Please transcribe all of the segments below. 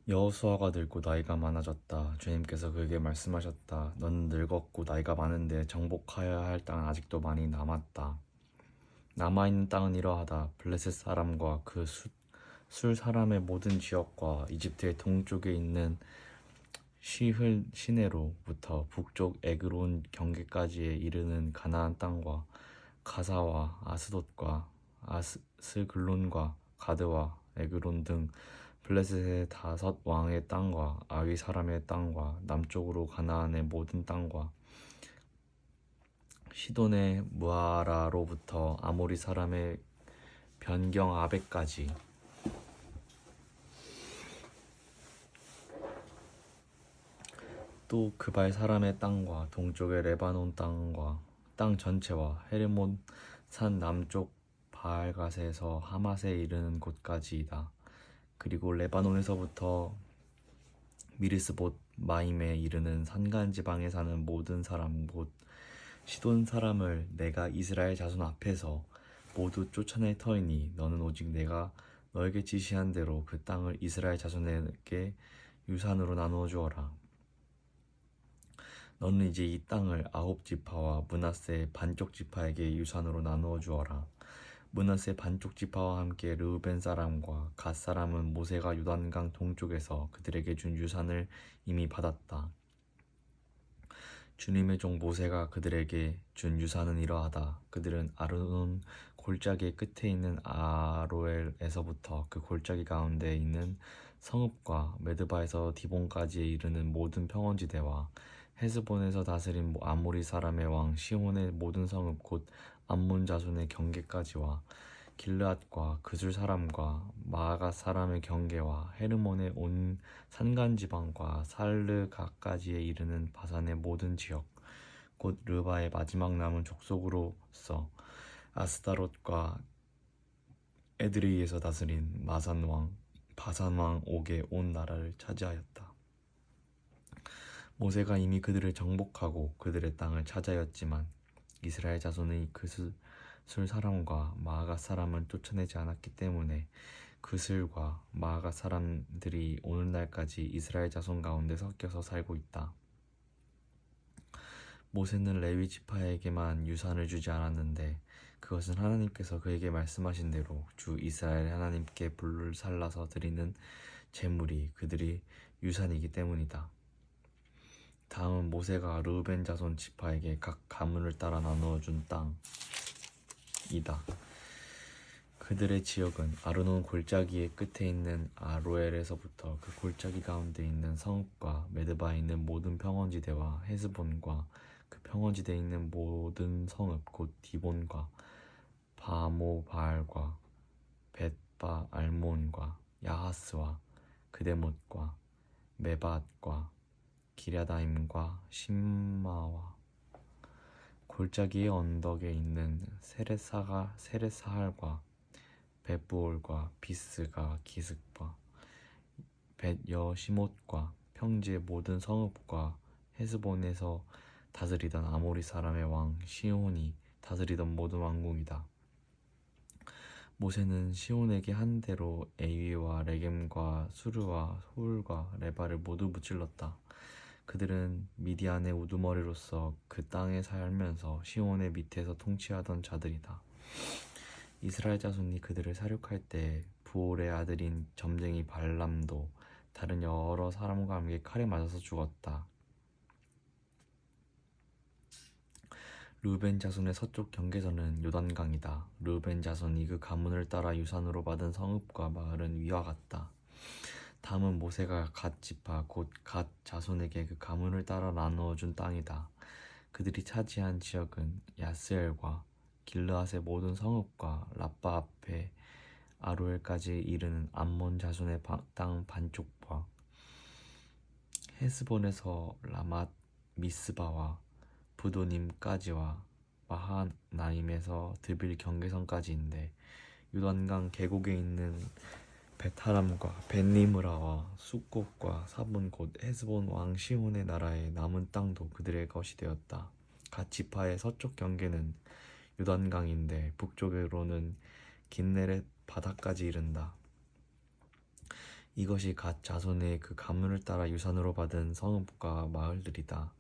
여호수아가 늙고 나이가 많아졌다. 주님께서 그에게 말씀하셨다. 너는 늙었고 나이가 많은데 정복하여야 할 땅은 아직도 많이 남았다. 남아있는 땅은 이러하다. 블레셋 사람과 그 술 사람의 모든 지역과 이집트의 동쪽에 있는 시흘 시내로부터 북쪽 에그론 경계까지에 이르는 가나안 땅과 가사와 아스돗과 아스글론과 가드와 에그론 등 블레셋의 5왕의 땅과 아위 사람의 땅과 남쪽으로 가나안의 모든 땅과 시돈의 무아라로부터 아모리 사람의 변경 아벡까지 또 그발 사람의 땅과 동쪽의 레바논 땅과 땅 전체와 헤르몬 산 남쪽 바알갓에서 하맛에 이르는 곳까지이다. 그리고 레바논에서부터 미르스봇 마임에 이르는 산간 지방에 사는 모든 사람 곧 시돈 사람을 내가 이스라엘 자손 앞에서 모두 쫓아낼 터이니 너는 오직 내가 너에게 지시한 대로 그 땅을 이스라엘 자손에게 유산으로 나누어 주어라. 너는 이제 이 땅을 9지파와 므낫세 반쪽 지파에게 유산으로 나누어 주어라. 므낫세 반쪽 지파와 함께 르우벤 사람과 갓 사람은 모세가 요단강 동쪽에서 그들에게 준 유산을 이미 받았다. 주님의 종 모세가 그들에게 준 유산은 이러하다. 그들은 아르논 골짜기 끝에 있는 아로엘에서부터 그 골짜기 가운데 있는 성읍과 메드바에서 디본까지에 이르는 모든 평원지대와 헤스본에서 다스린 아모리 사람의 왕 시온의 모든 성읍 곧 암몬 자손의 경계까지와 길르앗과 그술 사람과 마아가 사람의 경계와 헤르몬의 온 산간 지방과 살르가까지에 이르는 바산의 모든 지역 곧 르바의 마지막 남은 족속으로서 아스타롯과 에드레이에서 다스린 마산 왕 바산 왕 옥의 온 나라를 차지하였다. 모세가 이미 그들을 정복하고 그들의 땅을 차지하였지만 이스라엘 자손의 그술 사람과 마아가 사람은 쫓아내지 않았기 때문에 그슬과 마아가 사람들이 오늘날까지 이스라엘 자손 가운데 섞여서 살고 있다. 모세는 레위 지파에게만 유산을 주지 않았는데 그것은 하나님께서 그에게 말씀하신 대로 주 이스라엘 하나님께 불을 살라서 드리는 제물이 그들이 유산이기 때문이다. 다음은 모세가 르우벤 자손 지파에게 각 가문을 따라 나누어 준 땅이다. 그들의 지역은 아르논 골짜기의 끝에 있는 아로엘에서부터 그 골짜기 가운데 있는 성읍과 메드바에 있는 모든 평원지대와 헤스본과 그 평원지대에 있는 모든 성읍 곧 디본과 바모바알과 벳바 알몬과 야하스와 그데못과 메바앗과 기랴다임과 심마와 골짜기의 언덕에 있는 세레사할과 벳부올과 비스가 기슭과 벳여시못과 평지의 모든 성읍과 헤스본에서 다스리던 아모리 사람의 왕 시온이 다스리던 모든 왕궁이다. 모세는 시온에게 한 대로 에위와 레겜과 수르와 소울과 레바를 모두 무찔렀다. 그들은 미디안의 우두머리로서 그 땅에 살면서 시온의 밑에서 통치하던 자들이다. 이스라엘 자손이 그들을 사륙할 때 부올의 아들인 점쟁이 발람도 다른 여러 사람과 함께 칼에 맞아서 죽었다. 르우벤 자손의 서쪽 경계선은 요단강이다. 르우벤 자손이 그 가문을 따라 유산으로 받은 성읍과 마을은 위와 같다. 다음은 모세가 갓 지파 곧 갓 자손에게 그 가문을 따라 나누어 준 땅이다. 그들이 차지한 지역은 야스엘과 길르앗의 모든 성읍과 라빠 앞에 아로엘까지 이르는 암몬 자손의 땅 반쪽과 헤스본에서 라맛 미스바와 부도님까지와 마하나임에서 드빌 경계선까지인데 요단강 계곡에 있는 베타람과 벤니므라와 숫곳과 사본 곧 헤스본 왕 시온의 나라의 남은 땅도 그들의 것이 되었다. 갓 지파의 서쪽 경계는 요단강인데 북쪽으로는 긴네렛 바다까지 이른다. 이것이 갓 자손의 그 가문을 따라 유산으로 받은 성읍과 마을들이다.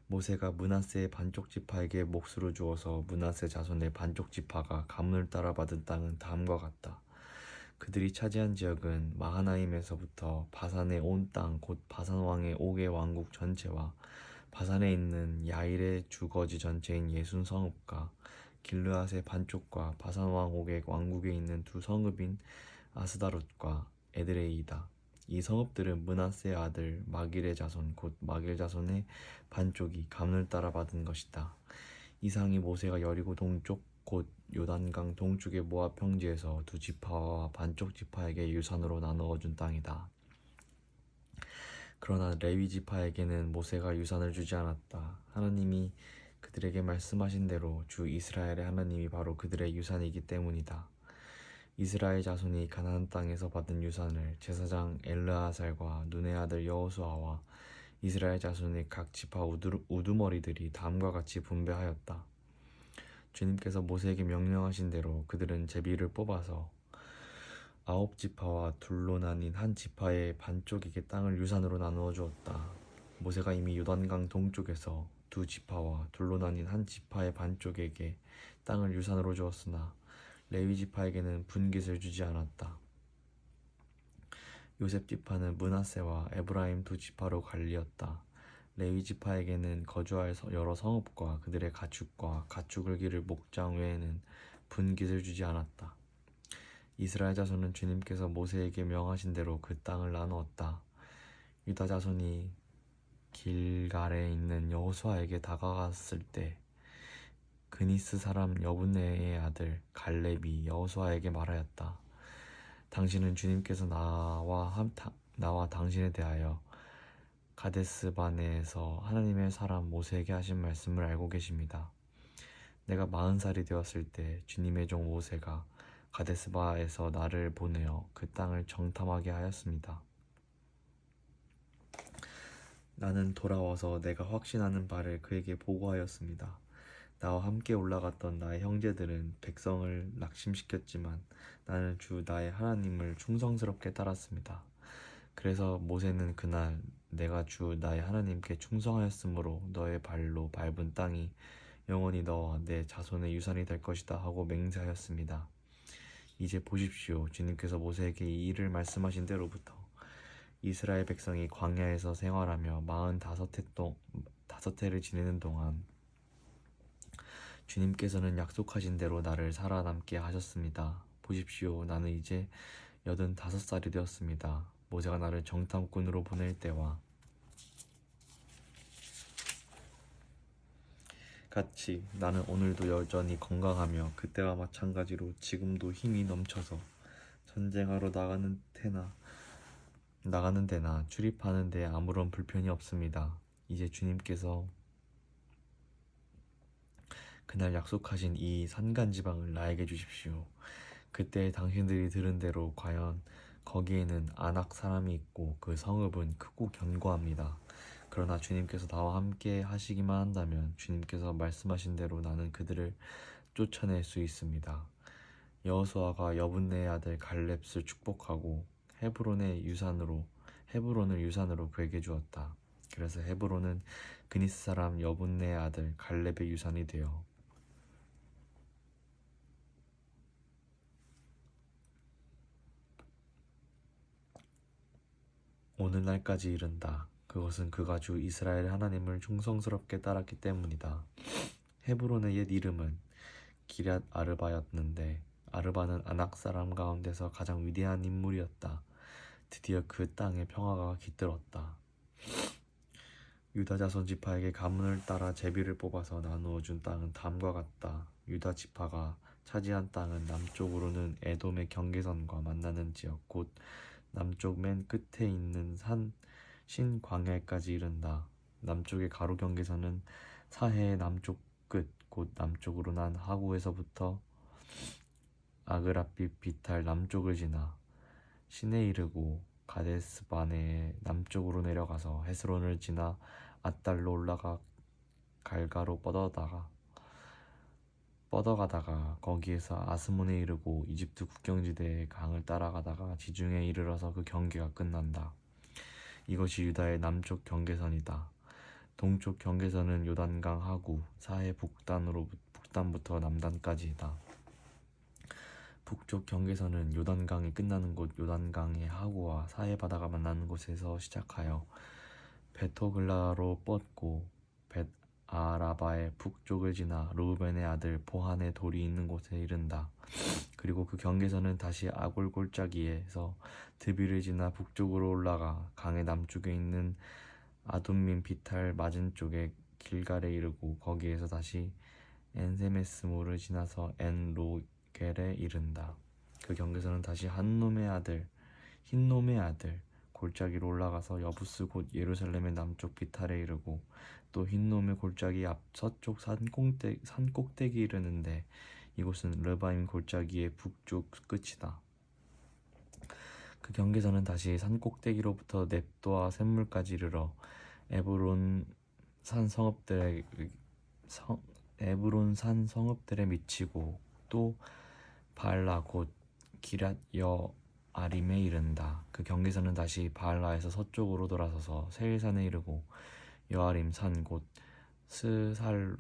모세가 므낫세의 반쪽 지파에게 몫으로 주어서 므낫세 자손의 반쪽 지파가 가문을 따라 받은 땅은 다음과 같다. 그들이 차지한 지역은 마하나임에서부터 바산의 온 땅 곧 바산 왕의 옥의 왕국 전체와 바산에 있는 야일의 주거지 전체인 예순 성읍과 길르앗의 반쪽과 바산 왕 옥의 왕국에 있는 두 성읍인 아스다롯과 에드레이다. 이 성읍들은 므낫세의 아들 마길의 자손 곧 마길 자손의 반쪽이 가문을 따라 받은 것이다. 이상이 모세가 여리고 동쪽 곧 요단강 동쪽의 모압 평지에서 두 지파와 반쪽 지파에게 유산으로 나누어 준 땅이다. 그러나 레위 지파에게는 모세가 유산을 주지 않았다. 하나님이 그들에게 말씀하신 대로 주 이스라엘의 하나님이 바로 그들의 유산이기 때문이다. 이스라엘 자손이 가나안 땅에서 받은 유산을 제사장 엘르아살과 눈의 아들 여호수아와 이스라엘 자손의 각 지파 우두머리들이 다음과 같이 분배하였다. 주님께서 모세에게 명령하신 대로 그들은 제비를 뽑아서 9지파와 둘로 나뉜 한 지파의 반쪽에게 땅을 유산으로 나누어 주었다. 모세가 이미 요단강 동쪽에서 두 지파와 둘로 나뉜 한 지파의 반쪽에게 땅을 유산으로 주었으나 레위 지파에게는 분깃을 주지 않았다. 요셉 지파는 므낫세와 에브라임 두 지파로 갈리었다. 레위 지파에게는 거주할 여러 성읍과 그들의 가축과 가축을 기를 목장 외에는 분깃을 주지 않았다. 이스라엘 자손은 주님께서 모세에게 명하신 대로 그 땅을 나누었다. 유다 자손이 길갈에 있는 여호수아에게 다가갔을 때 그니스 사람 여분네의 아들 갈렙이 여호수아에게 말하였다. 당신은 주님께서 나와 당신에 대하여 가데스 바네에서 하나님의 사람 모세에게 하신 말씀을 알고 계십니다. 내가 40살이 되었을 때 주님의 종 모세가 가데스 바에서 나를 보내어 그 땅을 정탐하게 하였습니다. 나는 돌아와서 내가 확신하는 바를 그에게 보고하였습니다. 나와 함께 올라갔던 나의 형제들은 백성을 낙심시켰지만 나는 주 나의 하나님을 충성스럽게 따랐습니다. 그래서 모세는 그날 내가 주 나의 하나님께 충성하였으므로 너의 발로 밟은 땅이 영원히 너와 내 자손의 유산이 될 것이다 하고 맹세하였습니다. 이제 보십시오. 주님께서 모세에게 이 일을 말씀하신 때로부터 이스라엘 백성이 광야에서 생활하며 45해를 지내는 동안 주님께서는 약속하신 대로 나를 살아남게 하셨습니다. 보십시오. 나는 이제 85살이 되었습니다. 모세가 나를 정탐꾼으로 보낼 때와 같이 나는 오늘도 여전히 건강하며 그때와 마찬가지로 지금도 힘이 넘쳐서 전쟁하러 나가는 데나 출입하는 데 아무런 불편이 없습니다. 이제 주님께서 그날 약속하신 이 산간지방을 나에게 주십시오. 그때 당신들이 들은 대로 과연 거기에는 아낙 사람이 있고 그 성읍은 크고 견고합니다. 그러나 주님께서 나와 함께 하시기만 한다면 주님께서 말씀하신 대로 나는 그들을 쫓아낼 수 있습니다. 여호수아가 여분네의 아들 갈렙을 축복하고 헤브론을 유산으로 그에게 주었다. 그래서 헤브론은 그니스 사람 여분네의 아들 갈렙의 유산이 되어 오늘날까지 이른다. 그것은 그가 주 이스라엘 하나님을 충성스럽게 따랐기 때문이다. 헤브론의 옛 이름은 기럇 아르바였는데 아르바는 아낙 사람 가운데서 가장 위대한 인물이었다. 드디어 그 땅에 평화가 깃들었다. 유다 자손 지파에게 가문을 따라 제비를 뽑아서 나누어 준 땅은 다음과 같다. 유다 지파가 차지한 땅은 남쪽으로는 에돔의 경계선과 만나는 지역 곧 남쪽 맨 끝에 있는 산 신광야까지 이른다. 남쪽의 가로 경계선은 사해의 남쪽 끝 곧 남쪽으로 난 하구에서부터 아그라빛 비탈 남쪽을 지나 신에 이르고 가데스 바네의 남쪽으로 내려가서 헤스론을 지나 앗달로 올라가 갈가로 뻗어가다가 거기에서 아스몬에 이르고 이집트 국경지대의 강을 따라가다가 지중해에 이르러서 그 경계가 끝난다. 이것이 유다의 남쪽 경계선이다. 동쪽 경계선은 요단강 하구 사해 북단부터 남단까지이다. 북쪽 경계선은 요단강이 끝나는 곳 요단강의 하구와 사해 바다가 만나는 곳에서 시작하여 베토글라로 뻗고 벳 아라바의 북쪽을 지나 르우벤의 아들 보한의 돌이 있는 곳에 이른다. 그리고 그 경계선은 다시 아골 골짜기에서 드비를 지나 북쪽으로 올라가 강의 남쪽에 있는 아둠민 비탈 맞은쪽에 길갈에 이르고 거기에서 다시 엔세메스모를 지나서 엔로겔에 이른다. 그 경계선은 다시 흰놈의 아들 골짜기로 올라가서 여부스 곧 예루살렘의 남쪽 비탈에 이르고 또 흰놈의 골짜기 앞 서쪽 산 꼭대기 이르는데 이곳은 르바임 골짜기의 북쪽 끝이다. 그 경계선은 다시 산 꼭대기로부터 넵도와 샘물까지 이르러 에브론 산 성읍들에 미치고 또 바알라 곧 기랏 여아림에 이른다. 그 경계선은 다시 바알라에서 서쪽으로 돌아서서 세일산에 이르고 여아림 산 곧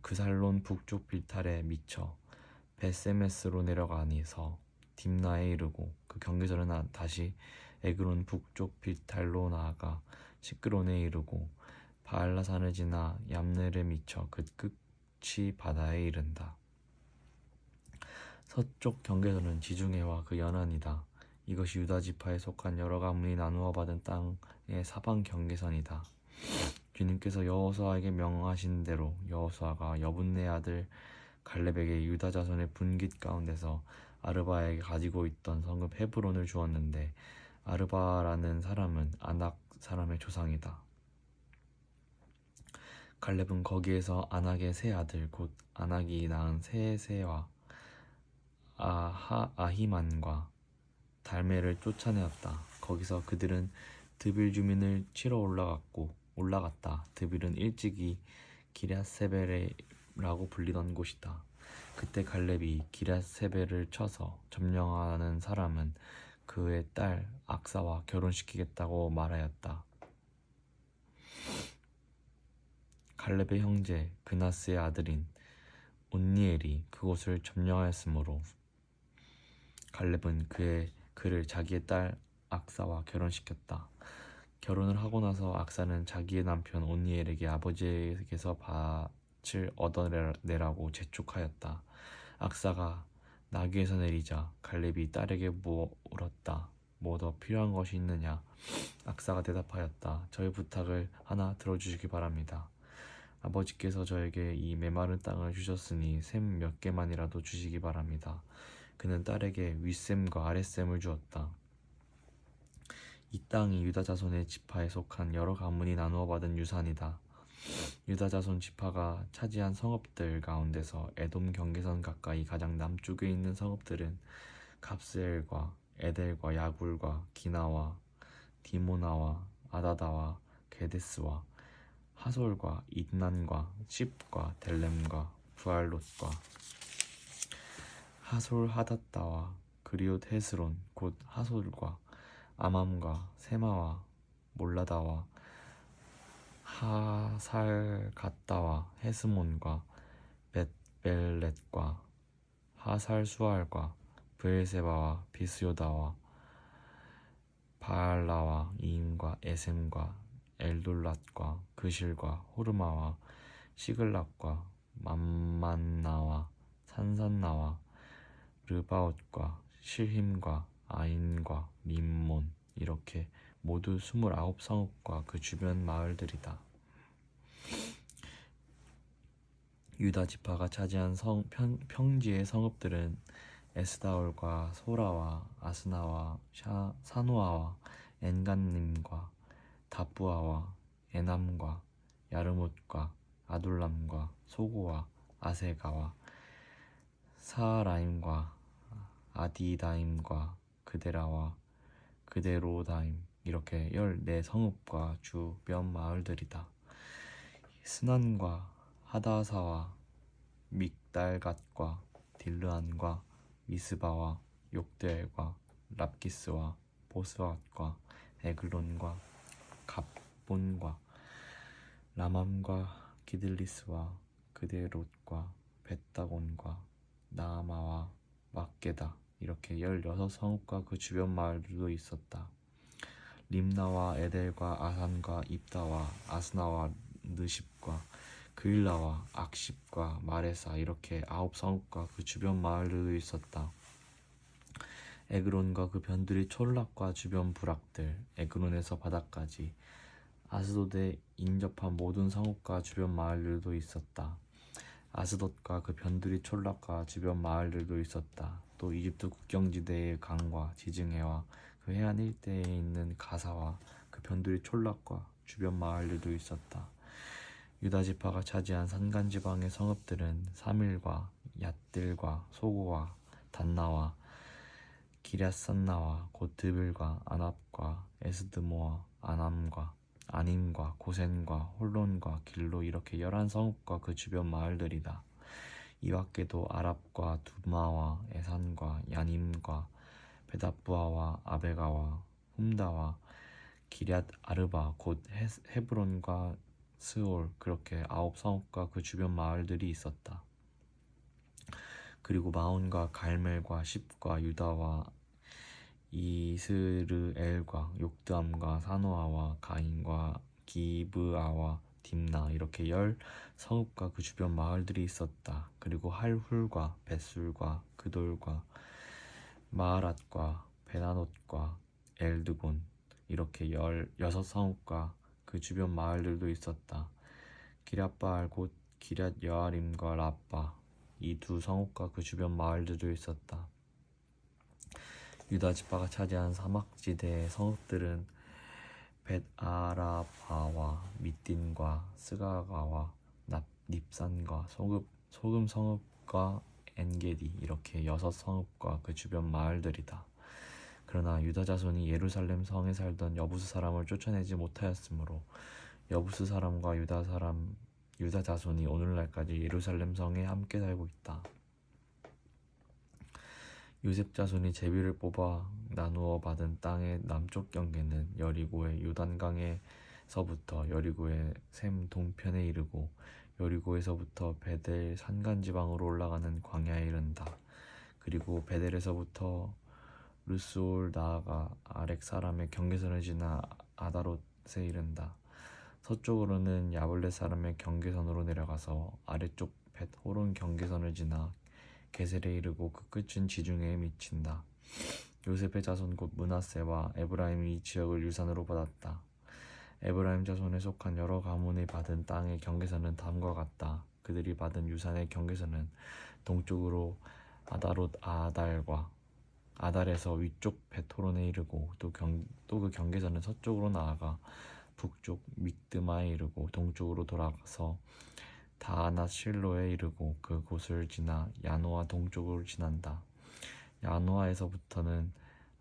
그살론 북쪽 빌탈에 미쳐 베세메스로 내려가니서 딥나에 이르고 그 경계선은 다시 에그론 북쪽 빌탈로 나아가 시크론에 이르고 바알라산을 지나 얌넬에 미쳐 그 끝이 바다에 이른다. 서쪽 경계선은 지중해와 그 연안이다. 이것이 유다 지파에 속한 여러 가문이 나누어 받은 땅의 사방 경계선이다. 주님께서 여호수아에게 명하신 대로 여호수아가 여분네 아들 갈렙에게 유다 자손의 분깃 가운데서 아르바에게 가지고 있던 성읍 헤브론을 주었는데 아르바라는 사람은 아낙 사람의 조상이다. 갈렙은 거기에서 아낙의 세 아들 곧 아낙이 낳은 세세와 아히만과 달메를 쫓아내었다. 거기서 그들은 드빌 주민을 치러 올라갔다. 드빌은 일찍이 기럇세벨이라고 불리던 곳이다. 그때 갈렙이 기럇세벨을 쳐서 점령하는 사람은 그의 딸 악사와 결혼시키겠다고 말하였다. 갈렙의 형제 그나스의 아들인 온니엘이 그곳을 점령하였으므로 갈렙은 그를 자기의 딸 악사와 결혼시켰다. 결혼을 하고 나서 악사는 자기의 남편 온니엘에게 아버지에게서 밭을 얻어내라고 재촉하였다. 악사가 나귀에서 내리자 갈렙이 딸에게 물었다. 뭐 더 필요한 것이 있느냐? 악사가 대답하였다. 저의 부탁을 하나 들어주시기 바랍니다. 아버지께서 저에게 이 메마른 땅을 주셨으니 샘 몇 개만이라도 주시기 바랍니다. 그는 딸에게 윗샘과 아랫샘을 주었다. 이 땅이 유다 자손의 지파에 속한 여러 가문이 나누어 받은 유산이다. 유다 자손 지파가 차지한 성읍들 가운데서 에돔 경계선 가까이 가장 남쪽에 있는 성읍들은 갑스엘과 에델과 야굴과 기나와 디모나와 아다다와 게데스와 하솔과 잇난과 십과 델렘과 부알롯과 하솔 하닷다와 그리옷 헤스론 곧 하솔과 아맘과 세마와 몰라다와 하살갓다와 헤스몬과 벳벨렛과 하살수알과 브엘세바와 비스요다와 바알라와 이임과 에셈과 엘돌랏과 그실과 호르마와 시글락과 맘만나와 산산나와 르바옷과 실힘과 아인과 림몬 이렇게 모두 29성읍과 그 주변 마을들이다. 유다 지파가 차지한 평지의 성읍들은 에스다올과 소라와 아스나와 사노아와 엔간님과 다부아와 에남과 야르못과 아둘람과 소고와 아세가와 사라임과 아디다임과 그데라와 그데로다임 이렇게 14성읍과 주변 마을들이다. 스난과 하다사와 믹달갓과 딜르안과 미스바와 욕드엘과 랍기스와 보스앗과 에글론과 갑본과 라맘과 기들리스와 그데롯과 벳다곤과 나아마와 막게다 이렇게 16성읍과 그 주변 마을들도 있었다. 림나와 에델과 아산과 입다와 아스나와 느십과 그일라와 악십과 마레사 이렇게 9성읍과 그 주변 마을들도 있었다. 에그론과 그 변두리 촐락과 주변 부락들, 에그론에서 바다까지 아스돗에 인접한 모든 성읍과 주변 마을들도 있었다. 아스돗과 그 변두리 촐락과 주변 마을들도 있었다. 또 이집트 국경지대의 강과 지증해와 그 해안 일대에 있는 가사와 그 변두리 촐락과 주변 마을들도 있었다. 유다 지파가 차지한 산간지방의 성읍들은 사밀과 얏들과 소고와 단나와 기럇산나와 곧 드빌과 아납과 에스드모와 아남과 아닌과 고센과 홀론과 길로 이렇게 11성읍과 그 주변 마을들이다. 이 밖에도 아랍과 두마와 에산과 야님과 베다부아와 아베가와 훔다와 기럇 아르바 곧 헤브론과 스올 그렇게 9성읍과 그 주변 마을들이 있었다. 그리고 마온과 갈멜과 십과 유다와 이스르엘과 욕드암과 사노아와 가인과 기브아와 딥나 이렇게 10성읍과 그 주변 마을들이 있었다. 그리고 할훌과 벳술과 그돌과 마하랏과 베나노트과 엘드곤 이렇게 16성읍과 그 주변 마을들도 있었다. 기럇바알 곧 기럇 여아림과 라빠 이 2성읍과 그 주변 마을들도 있었다. 유다 지파가 차지한 사막지대의 성읍들은 벳아라바와 미딘과 스가가와 닙산과 소금 성읍과 엔게디 이렇게 6성읍과 그 주변 마을들이다. 그러나 유다 자손이 예루살렘 성에 살던 여부스 사람을 쫓아내지 못하였으므로 여부스 사람과 유다 자손이 오늘날까지 예루살렘 성에 함께 살고 있다. 요셉 자손이 제비를 뽑아 나누어 받은 땅의 남쪽 경계는 여리고의 요단강에서부터 여리고의 샘 동편에 이르고 여리고에서부터 베델 산간지방으로 올라가는 광야에 이른다. 그리고 베델에서부터 루스올 나아가 아렉 사람의 경계선을 지나 아다롯에 이른다. 서쪽으로는 야블렛 사람의 경계선으로 내려가서 아래쪽 벳 호론 경계선을 지나 게셀에 이르고 그 끝은 지중해에 미친다. 요셉의 자손 곧 므낫세와 에브라임이 이 지역을 유산으로 받았다. 에브라임 자손에 속한 여러 가문이 받은 땅의 경계선은 다음과 같다. 그들이 받은 유산의 경계선은 동쪽으로 아다롯 아달과 아달에서 위쪽 벳호론에 이르고 또 그 경계선은 서쪽으로 나아가 북쪽 믹드마에 이르고 동쪽으로 돌아가서 다아낫 실로에 이르고 그 곳을 지나 야노아 동쪽으로 지난다. 야노아에서부터는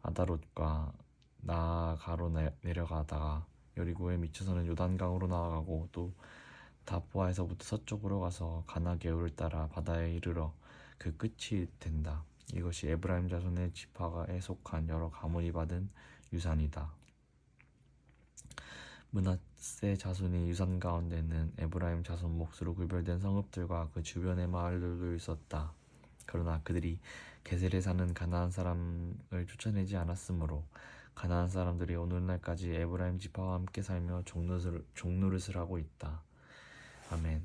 아다롯과 나아가로 내려가다가 여리고에 미쳐서는 요단강으로 나아가고 또 다보아에서부터 서쪽으로 가서 가나게울을 따라 바다에 이르러 그 끝이 된다. 이것이 에브라임 자손의 지파가에 속한 여러 가문이 받은 유산이다. 므낫세 자손의 유산 가운데는 에브라임 자손 몫으로 구별된 성읍들과 그 주변의 마을들도 있었다. 그러나 그들이 게셀에 사는 가나안 사람을 쫓아내지 않았으므로 가나안 사람들이 오늘날까지 에브라임 지파와 함께 살며 종노릇을 하고 있다. 아멘.